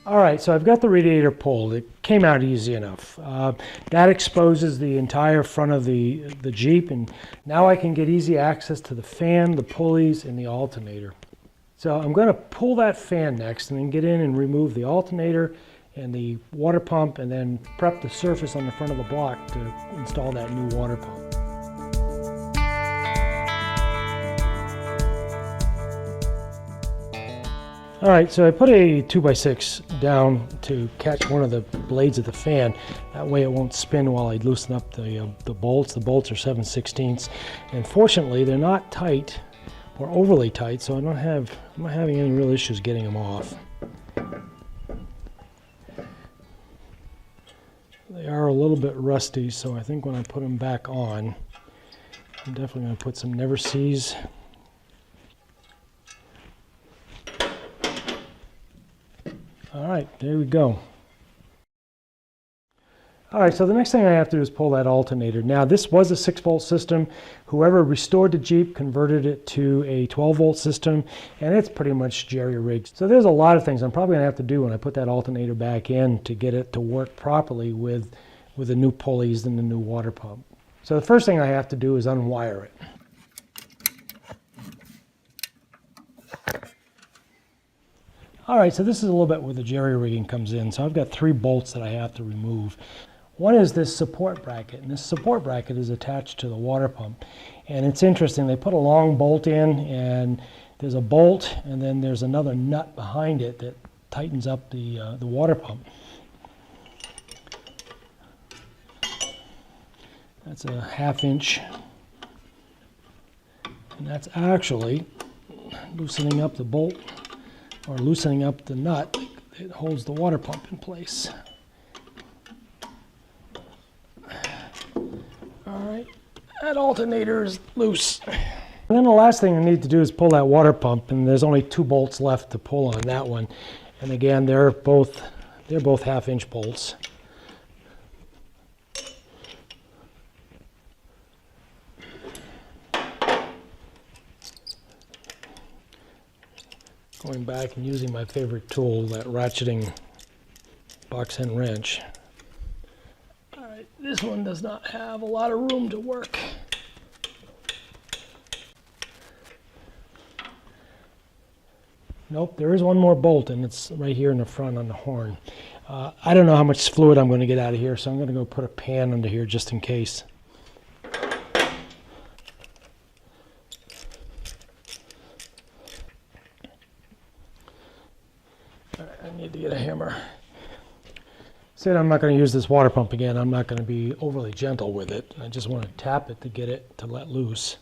All right, so I've got the radiator pulled. It came out easy enough. That exposes the entire front of the Jeep, and now I can get easy access to the fan, the pulleys, and the alternator. So I'm going to pull that fan next and then get in and remove the alternator and the water pump, and then prep the surface on the front of the block to install that new water pump. All right, so I put a 2x6 down to catch one of the blades of the fan. That way it won't spin while I loosen up the bolts. The bolts are 7/16, and fortunately they're not tight or overly tight, so I'm not having any real issues getting them off. They are a little bit rusty, so I think when I put them back on, I'm definitely going to put some Never Sees. All right, there we go. All right, so the next thing I have to do is pull that alternator. Now, this was a 6-volt system. Whoever restored the Jeep converted it to a 12-volt system, and it's pretty much jerry-rigged. So there's a lot of things I'm probably gonna have to do when I put that alternator back in to get it to work properly with the new pulleys and the new water pump. So the first thing I have to do is unwire it. All right, so this is a little bit where the jerry-rigging comes in. So I've got 3 bolts that I have to remove. One is this support bracket, and this support bracket is attached to the water pump. And it's interesting, they put a long bolt in, and there's a bolt, and then there's another nut behind it that tightens up the water pump. That's a 1/2 inch, and that's actually loosening up the bolt, or loosening up the nut that holds the water pump in place. All right, that alternator is loose. And then the last thing I need to do is pull that water pump, and there's only 2 bolts left to pull on that one. And again, they're both 1/2 inch bolts. Going back and using my favorite tool, that ratcheting box end wrench. All right, this one does not have a lot of room to work. Nope, there is one more bolt, and it's right here in the front on the horn. I don't know how much fluid I'm going to get out of here, so I'm going to go put a pan under here just in case. I need to get a hammer. Said I'm not going to use this water pump again. I'm not going to be overly gentle with it. I just want to tap it to get it to let loose.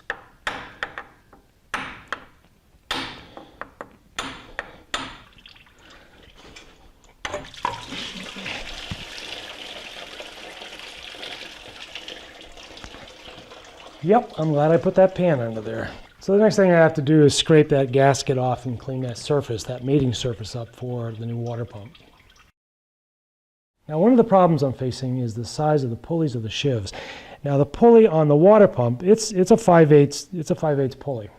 Yep, I'm glad I put that pan under there. So the next thing I have to do is scrape that gasket off and clean that surface, that mating surface up for the new water pump. Now, one of the problems I'm facing is the size of the pulleys of the shivs. Now, the pulley on the water pump, it's a 5/8 pulley.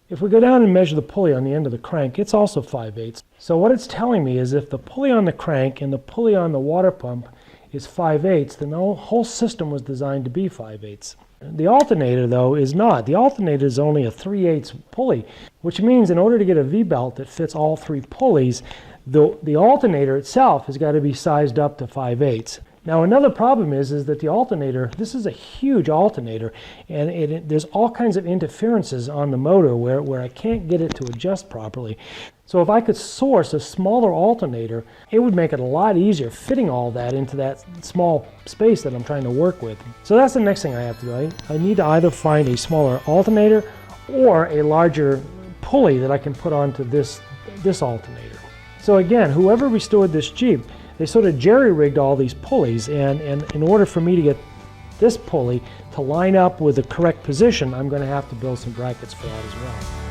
If we go down and measure the pulley on the end of the crank, it's also 5/8. So what it's telling me is if the pulley on the crank and the pulley on the water pump is 5/8, then the whole system was designed to be 5/8. The alternator, though, is not. The alternator is only a 3/8 pulley, which means in order to get a V-belt that fits all 3 pulleys, the alternator itself has got to be sized up to 5/8. Now, another problem is that the alternator, this is a huge alternator, and there's all kinds of interferences on the motor where I can't get it to adjust properly. So if I could source a smaller alternator, it would make it a lot easier fitting all that into that small space that I'm trying to work with. So that's the next thing I have to do. I need to either find a smaller alternator or a larger pulley that I can put onto this alternator. So again, whoever restored this Jeep, they sort of jerry-rigged all these pulleys, and in order for me to get this pulley to line up with the correct position, I'm going to have to build some brackets for that as well.